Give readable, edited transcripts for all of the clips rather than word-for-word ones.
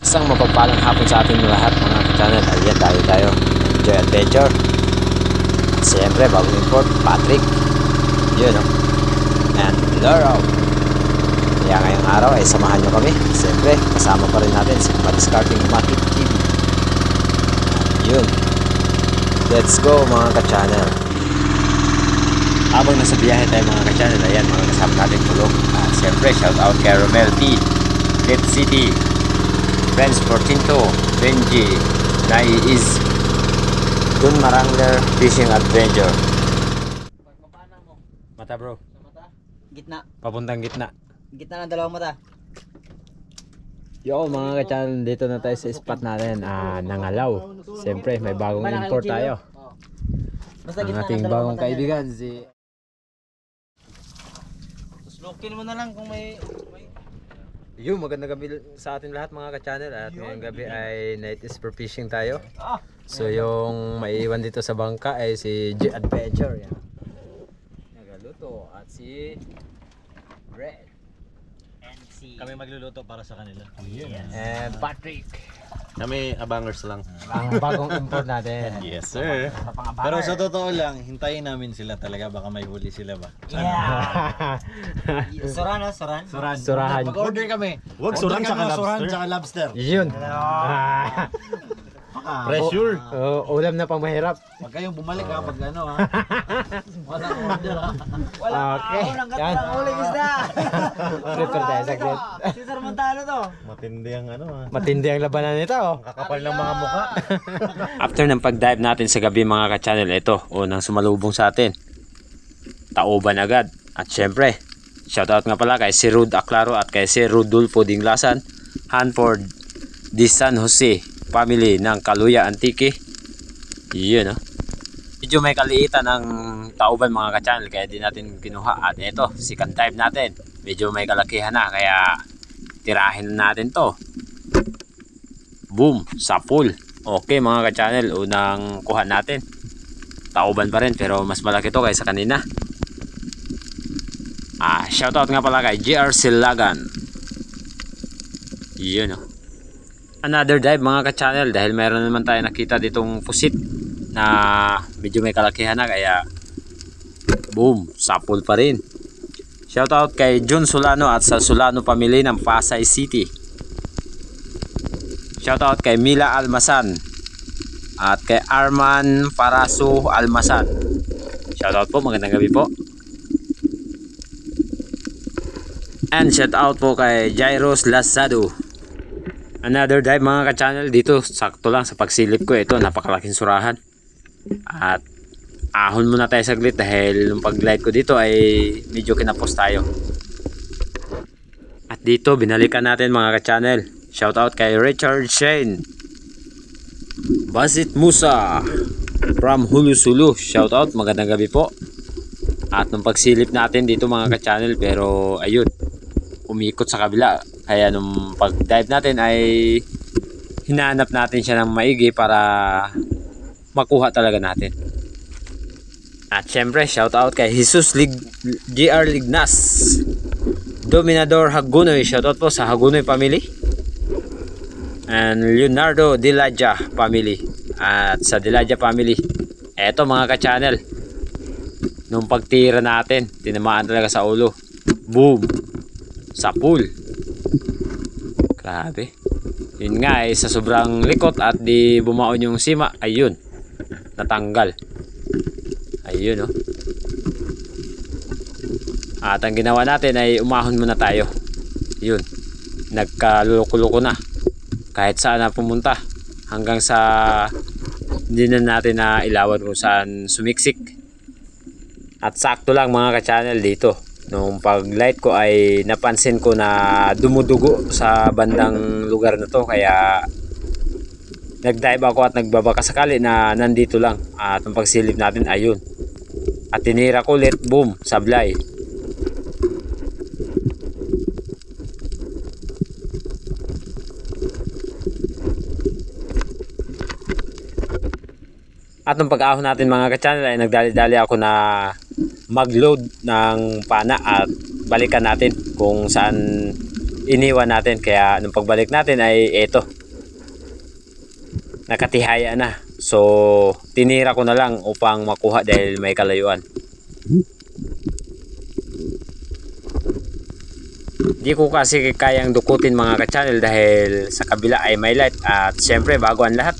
Isang mapagpalang hapon sa ating lahat mga ka-channel. Ayan tayo Enjoy Adventure. At siyempre bagong import Patrick, yun no? And Laurel. Kaya ngayong araw ay samahan nyo kami. Siyempre kasama pa rin natin si Madiscarding Matic TV. At yun, let's go mga ka-channel. Habang nasa biyahe tayo mga ka-channel, ayan mga kasama natin tulog. At siyempre shout out kay Romel P, Dead City, Friends Fortinto, Benji, Nai is Dun Marangler Fishing Adventure. Mata bro. Mata? Gitna. Papuntang gitna. Gitna ng dalawang mata. Yo mga ka-channel, dito na tayo sa spot natin, Nangalaw. Siyempre may bagong import tayo. Basta Ang gitna ating ng dalawang bagong mata yan. kaibigan si Slokin mo na lang kung may... Yo, magandang gabi sa ating lahat mga ka-channel. At ngayong gabi ay night is for fishing tayo. So yung maiiwan dito sa bangka ay si G Adventure yan. Nagaluto. At si Red. And si... Kami magluluto para sa kanila. And Patrick. Kami abangers lang. Ang bagong import natin. Yes sir. Pero sa totoo lang, hintayin namin sila talaga. Baka may huli sila ba? Yeah! Soran ha? Soran? Surahan. Mag-order kami. Huwag suran tsaka lobster. Yun. Pressure. Ulam na pang mahirap. Huwag kayong bumalik ha pag ano ha. Walang order ha. Okay. Walang Yan. katang uling isda! Prepare tayo saglit. Si Sir Montano to. Matindi ang ano ha. Matindi ang labanan nito. Kakapal ng mga mukha. After ng pag-dive natin sa gabi mga ka-channel, ito, unang sumalubong sa atin. Tauban agad. At syempre, shoutout nga pala kay si Rud Aclaro at kay si Rodolfo Dinglasan, Hanford di San Jose family ng Kaluya Antique. Yun no. Medyo may kaliitan ng tauban mga ka-channel kaya di natin kinuha. At ito, second dive natin. Medyo may kalakihan na kaya tirahin natin to. Boom, sa pool. Okay mga ka-channel, unang kuha natin. Tauban pa rin pero mas malaki to kaysa kanina. Shoutout nga pala kay JR Silagan. Yun o. Another dive mga ka-channel dahil mayroon naman tayo nakita ditong pusit na medyo may kalakihan na kaya boom, sa pool pa rin. Shoutout kay Jun Solano at sa Solano family ng Pasay City. Shoutout kay Mila Almasan at kay Arman Paraso Almasan. Shoutout po, magandang gabi po. And shoutout po kay Jairos Lazado. Another dive mga ka-channel dito, sakto lang sa pagsilip ko. Ito, napakalaking surahan. At ahon muna tayo saglit dahil yung pag-glide ko dito ay medyo kinapos tayo. At dito, binalikan natin mga ka-channel. Shoutout kay Richard Shane, Basit Musa from Hulusulu. Shoutout, magandang gabi po. At nung pagsilip natin dito mga ka-channel, pero ayun, umikot sa kabila. Kaya nung pag-dive natin ay hinahanap natin siya ng maigi para makuha talaga natin. At syempre, shoutout kay Jesus GR Lignas, Dominador Hagunoy. Shoutout po sa Hagunoy family. And Leonardo Dilaja family. At sa Dilaja family, eto mga ka-channel, nung pagtira natin, tinamaan talaga sa ulo. Boom! Sa pool. Grabe. Yun nga sa sobrang likot at di bumaon yung sima, ayun, natanggal. Ayun oh. At ang ginawa natin ay umahon muna tayo. Yun, nagkaluluko na kahit saan na pumunta hanggang sa hindi na natin na ilawan kung saan sumiksik. At sakto lang mga ka-channel dito, nung pag-light ko ay napansin ko na dumudugo sa bandang lugar na to kaya nag-dive ako at nagbabaka sakali na nandito lang. At nung pagsilip natin, ayun, at tinira ko ulit, boom, sablay. At nung pag-ahon natin mga ka-channel ay nagdali-dali ako na mag-load ng pana at balikan natin kung saan iniwan natin. Kaya nung pagbalik natin ay eto, nakatihaya na. So tinira ko na lang upang makuha dahil may kalayuan. Di ko kasi kayang dukutin mga ka-channel dahil sa kabila ay may light. At syempre bago ang lahat,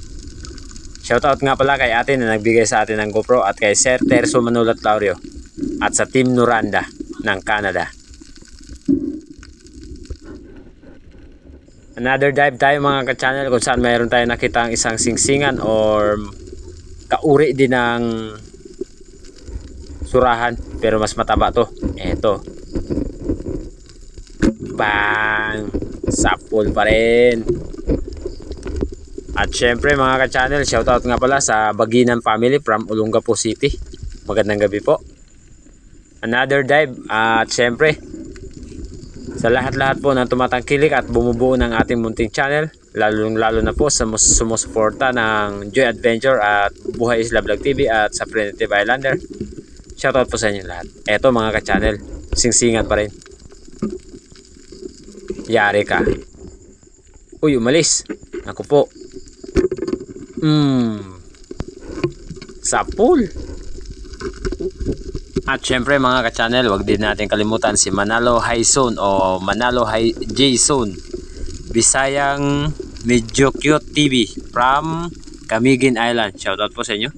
shoutout nga pala kay ate na nagbigay sa atin ng GoPro at kay Sir Terso Manulat Laurio at sa Team Noranda ng Canada. Another dive tayo mga ka-channel kung saan mayroon tayo nakita ang isang singsingan or kauri din ng surahan pero mas mataba to. Eto. Bang! Sapul pa rin. At syempre mga ka-channel, shoutout nga pala sa Baginan family from Olongapo City. Magandang gabi po. Another dive at syempre sa lahat-lahat po ng tumatangkilik at bumubuo ng ating munting channel, lalo na po sa sumusuporta ng Joy Adventure at Buhay Isla Vlog TV at sa Primitive Islander. Shoutout po sa inyo lahat. Eto mga ka-channel, singsingan pa rin. Yari ka. Uy, umalis. Ako po. Sapul. At syempre mga ka-channel, wag din natin kalimutan si Manalo High Zone o Manalo High J Zone. Bisayang Medyo Cute TV from Camiguin Island. Shoutout po sa inyo.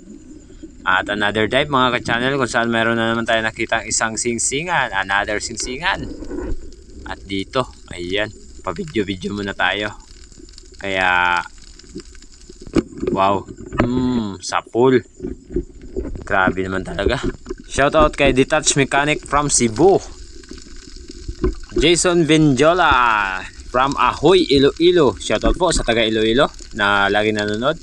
At another dive mga ka-channel kung saan meron na naman tayo nakita isang singsingan. Another singsingan. At dito, ayan, pa-video-video muna tayo. Kaya, wow, sapul. Grabe naman talaga. Shoutout kay Detached Mechanic from Cebu. Jason Benjola from Ahoy, Iloilo. Shoutout po sa taga Iloilo na lagi nanonood.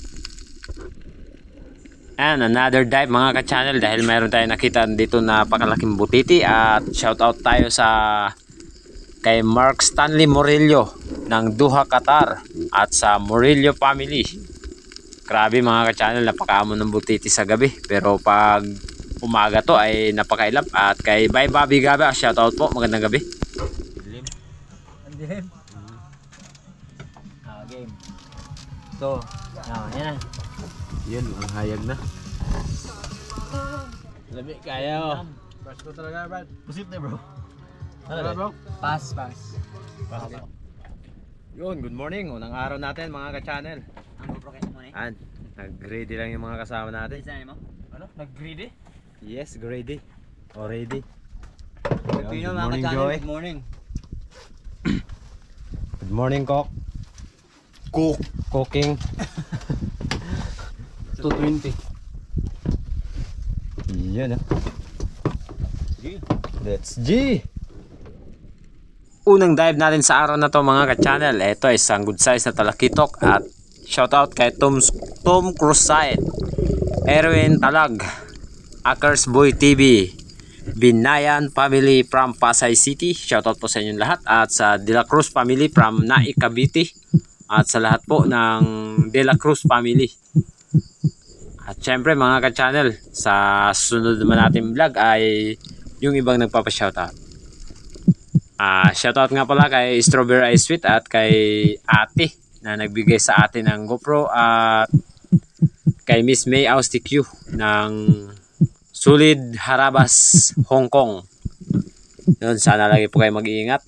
And another dive mga ka-channel dahil mayroon tayo nakita dito na pakalaking butiti. At shoutout tayo sa kay Mark Stanley Morillo ng Doha, Qatar at sa Morillo family. Grabe mga ka-channel, napakaamon ng butiti sa gabi pero pag umaga to ay napakailap. At kay Bye Bobby Gaba, shoutout po, magandang gabi. Dilim. Ang dilim. Game. So, yan na. Yun, ang hayag na. Labi kayo. Pass ko talaga, Brad. Pusit na, bro. Ano bro? Pass. Yun, good morning. Unang araw natin mga ka-channel. Ang GoPro kayo mo And nag-ready lang yung mga kasama natin. mo? Ano? Nag-greedy? Yes, ready. Already. Pilipino mga ka-channel, good morning. Good morning, Cook. Cooking. 220. Yan ah. Let's G. Unang dive natin sa araw na to mga ka-channel. Ito ay isang good size na talakitok. At shoutout kay Tom Crusade, Erwin Talag, Akers Boy TV, Binayan family from Pasay City. Shoutout po sa inyong lahat. At sa De La Cruz family from Naik, Cavite. At sa lahat po ng De La Cruz family. At syempre mga ka-channel, sa sunod naman natin vlog ay yung ibang nagpapa-shoutout. Shoutout nga pala kay Strawberry Ice Sweet at kay ate na nagbigay sa atin ng GoPro at kay Miss May Austic ng Sulid Harabas, Hong Kong. Yun, sana lagi po kayo mag-iingat.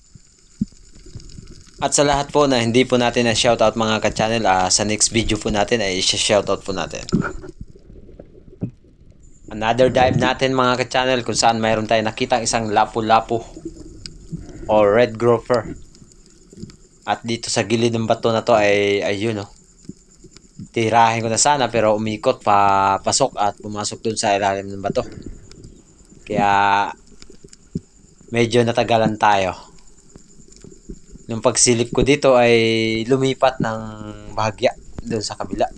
At sa lahat po na hindi po natin na shoutout mga ka-channel, sa next video po natin ay shoutout po natin. Another dive natin mga ka-channel kung saan mayroon tayo nakita isang lapu-lapu o red grouper. At dito sa gilid ng bato na to ay ayun tirahin ko na sana pero umikot pasok at pumasok dun sa ilalim ng bato. Kaya medyo natagalan tayo. Nung pagsilip ko dito ay lumipat ng bahagya dun sa kabila.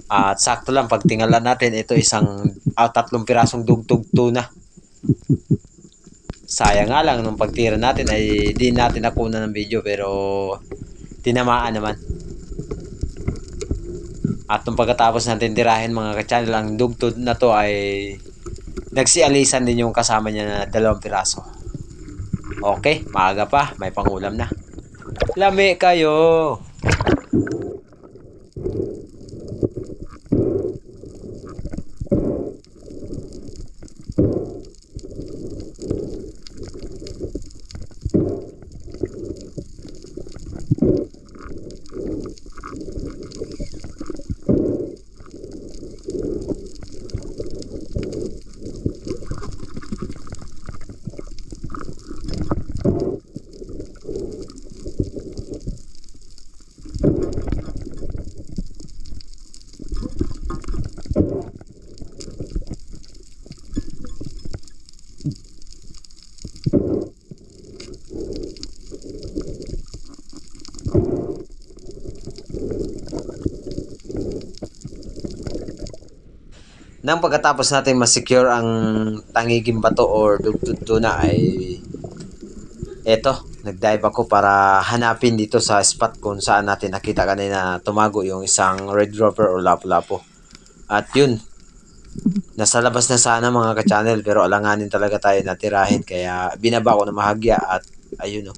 At sakto lang pagtingalan natin ito isang 3 pirasong dugtog tuna. Sayang nga lang nung pagtira natin ay di natin nakuna ng video pero tinamaan naman. At nung pagkatapos natin tirahin mga ka-channel, ang dugtog na to ay nagsialisan din yung kasama niya na 2 piraso. Okay, maaga pa, may pangulam na. Lami kayo! Nang pagkatapos natin ma-secure ang tangiging bato or dugtod tuna ay eto, nag-dive ako para hanapin dito sa spot kung saan natin nakita kanina tumago yung isang red grouper o lapu-lapu. At yun, nasa labas na sana mga ka-channel pero alanganin talaga tayo natirahin kaya binaba ko na mahagya at ayun o.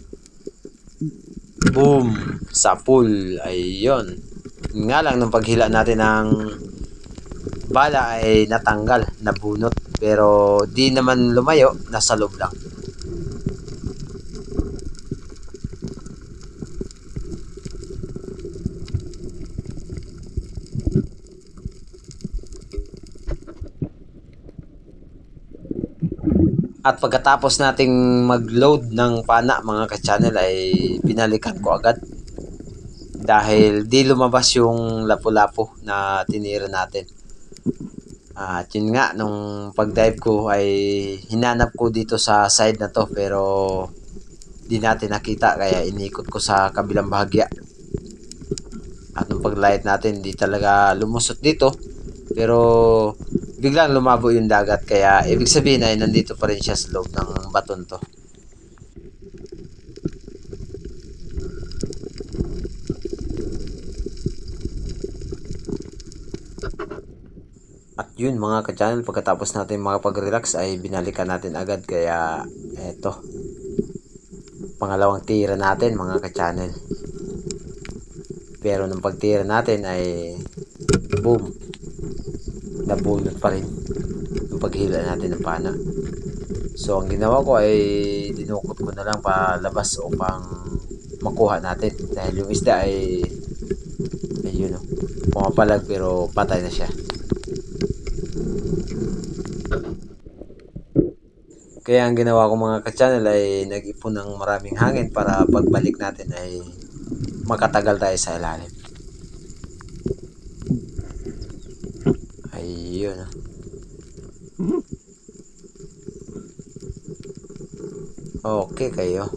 Boom! Sa pool. Ayun. Nga lang nung paghila natin ng bala ay natanggal, nabunot. Pero di naman lumayo, nasa loob lang. At pagkatapos nating mag-load ng pana mga ka-channel ay binalikan ko agad. Dahil di lumabas yung lapu-lapu na tinira natin. At yun nga, nung pag-dive ko ay hinanap ko dito sa side na to pero di natin nakita kaya inikot ko sa kabilang bahagya. At nung pag-light natin, di talaga lumusot dito. Pero biglang lumabo yung dagat kaya ibig sabihin ay nandito pa rin siya sa loob ng baton to. At yun mga ka-channel, pagkatapos natin makapag-relax ay binalikan natin agad kaya eto. Pangalawang tira natin mga ka-channel. Pero nung pagtira natin ay boom. Nabunot pa rin yung paghila natin ng pana. So ang ginawa ko ay dinukot ko na lang palabas upang makuha natin. Dahil yung isda ay ayun o, pumapalag pero patay na siya. Kaya ang ginawa ko mga ka-channel ay nag-ipon ng maraming hangin para pagbalik natin ay makatagal tayo sa ilalim. Ayun. Okay kayo.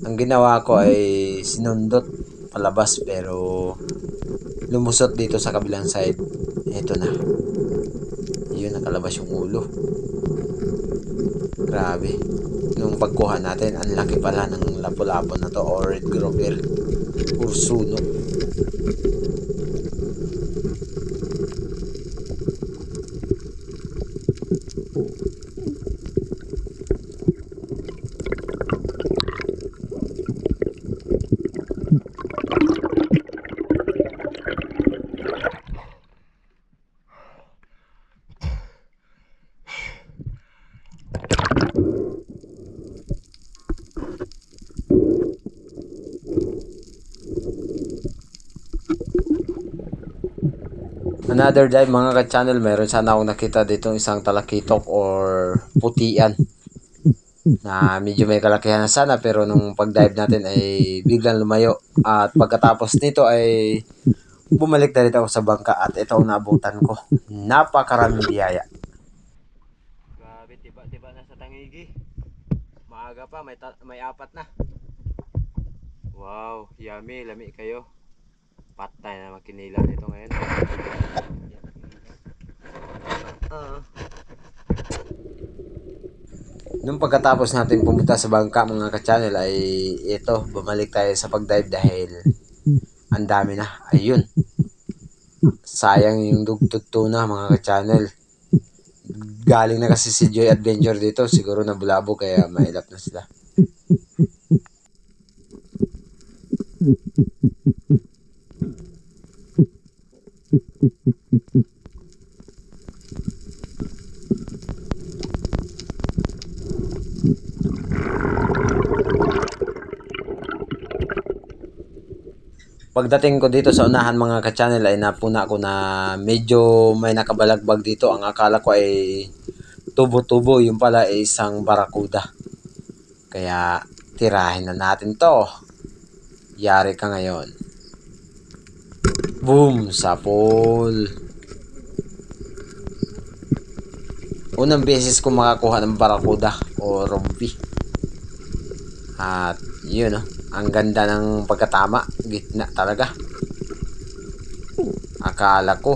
Ang ginawa ko ay sinundot palabas pero lumusot dito sa kabilang side. Ito na. Ayun, nakalabas yung ulo. Grabe. Nung pagkuha natin, ang laki pala ng lapu-lapu na to or red grouper. Ursuno. Another dive mga ka-channel, meron sana akong nakita dito isang talakitok or putian na medyo may kalakihan na sana pero nung pag-dive natin ay biglang lumayo at pagkatapos nito ay bumalik na rin ako sa bangka at ito ang naabutan ko. Napakaraming biyaya. Grabe, tiba-tiba na sa Tangigi. Maaga pa, may apat na. Wow, yummy, lami kayo. Patay na makinila nito ngayon. Nung pagkatapos natin pumunta sa bangka mga ka-channel ay ito, bumalik tayo sa pag-dive dahil ang dami na. Ayun. Sayang yung dugtod tuna mga ka-channel. Galing na kasi si Joy Adventure dito. Siguro nabulabo kaya mailap na sila. Pagdating ko dito sa unahan mga ka-channel ay napuna ko na medyo may nakabalagbag dito. Ang akala ko ay tubo-tubo, yung pala ay isang barakuda. Kaya tirahin na natin to. Yari ka ngayon. Boom! Sapol! Unang beses ko makakuha ng barakuda o rompi. At yun o. Ang ganda ng pagkatama. Gitna talaga. Akala ko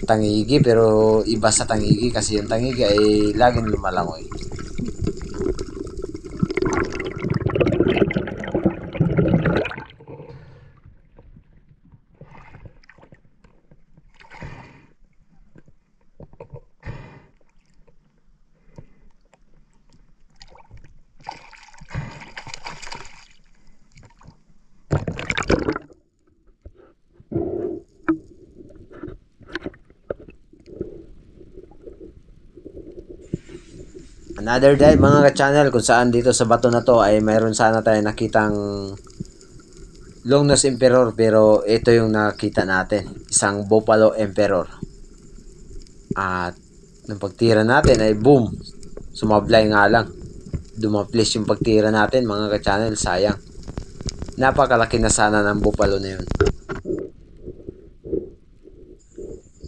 tangigi, pero iba sa tangigi kasi yung tangigi ay laging lumalangoy. Another dive mga ka-channel, kung saan dito sa bato na to ay mayroon sana tayo nakitang Longnose Emperor, pero ito yung nakita natin, isang Buffalo Emperor. At nung pagtira natin ay boom, sumablay nga lang, dumaplis yung pagtira natin mga ka-channel. Sayang, napakalaki na sana ng Buffalo na yun.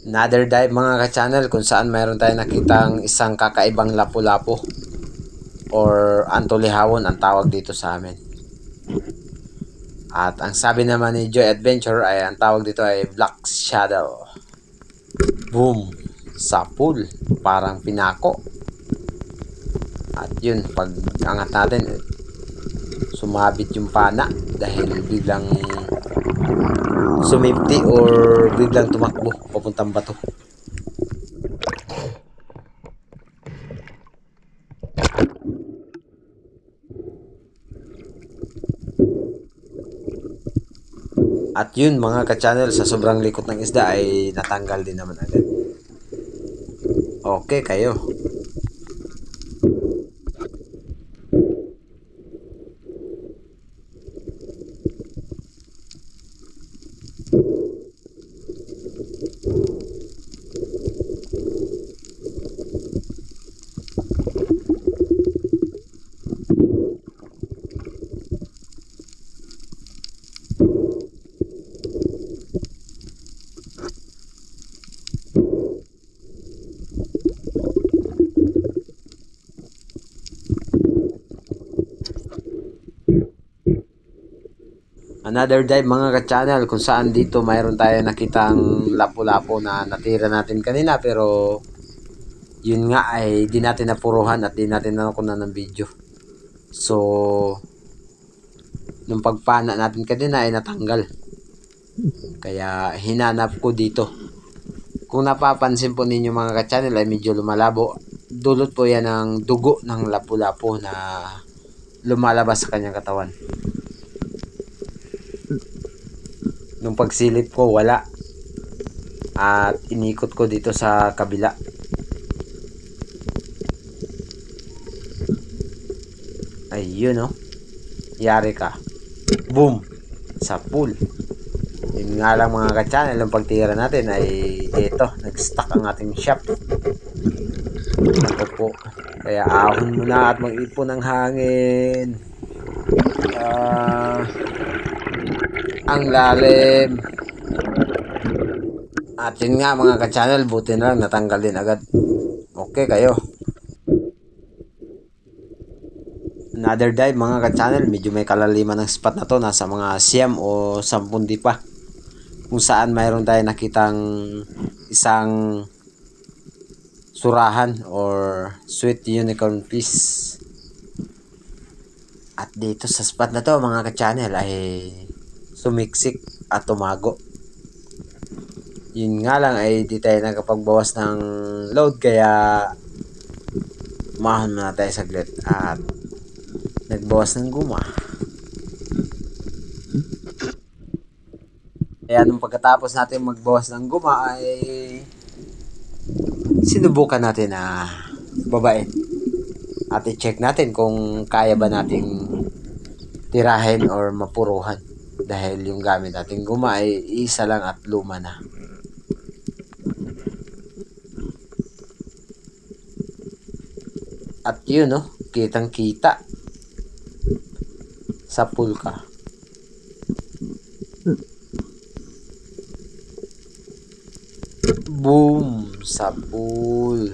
Another dive mga ka-channel, kung saan mayroon tayong nakitang isang kakaibang lapu-lapu or antulihawon ang tawag dito sa amin. At ang sabi naman ni Joy Adventure ay ang tawag dito ay Black Shadow. Boom! Sa pool, parang pinako. At yun, pag angat natin, sumabit yung pana dahil biglang sumipti or biglang tumakbo papuntang bato. At yun mga ka-channel, sa sobrang likot ng isda ay natanggal din naman agad. Okay kayo. Another dive mga ka-channel, kung saan dito mayroon tayo nakitang lapu-lapu na natira natin kanina, pero yun nga ay di natin napuruhan at di natin nakunan ng video. So nung pagpana natin kanina ay natanggal, kaya hinanap ko dito. Kung napapansin po ninyo mga ka-channel ay medyo lumalabo, dulot po yan ng dugo ng lapu-lapu na lumalabas sa kanyang katawan. Nung pagsilip ko wala, at inikot ko dito sa kabila. Ayun, oh, yari ka, boom, sa pool. Yun nga lang mga ka-channel, ang pagtira natin ay ito, nag-stuck ang ating shop. Ito po, kaya ahon muna at mag-ipon ng hangin. Ang lalim. At yun nga mga ka-channel, buti na lang natanggal din agad. Okay kayo. Another dive mga ka-channel, medyo may kalaliman ng spot na to, nasa mga siyam o 10 di pa, kung saan mayroon tayo nakitang isang surahan or sweet unicorn fish. At dito sa spot na to mga ka-channel ay sumiksik at tumago. Yun nga lang ay di tayo nakapagbawas ng load, kaya umahon muna tayo saglit at nagbawas ng guma. Kaya nung pagkatapos natin magbawas ng guma ay sinubukan natin na babain at i-check natin kung kaya ba nating tirahin or mapuruhan, dahil yung gamit nating guma ay isa lang at luma na. At yun, no, kitang kita sa pool ka. Boom, sa pool.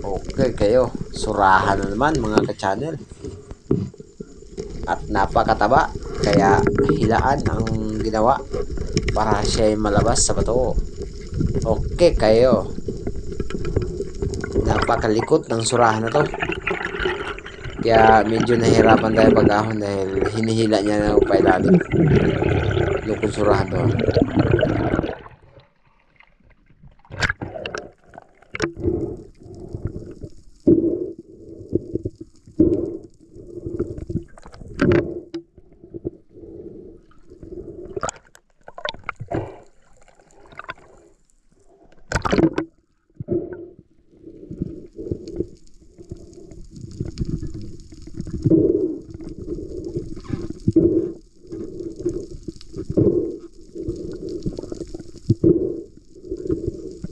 Okay kayo, surahan na naman mga ka-channel. At napakataba, kaya hilaan ang ginawa para siya ay malabas sa bato. Okay kayo. Napakalikot ng surahan na to. Kaya medyo nahirapan tayo pag-ahon dahil hinihila niya na upailalim. Lukong surahan to.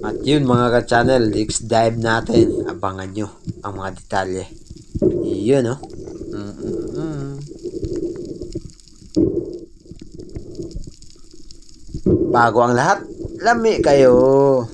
At yun mga ka-channel, next dive natin, abangan nyo ang mga detalye. Yun oh. Bago ang lahat, lami kayo.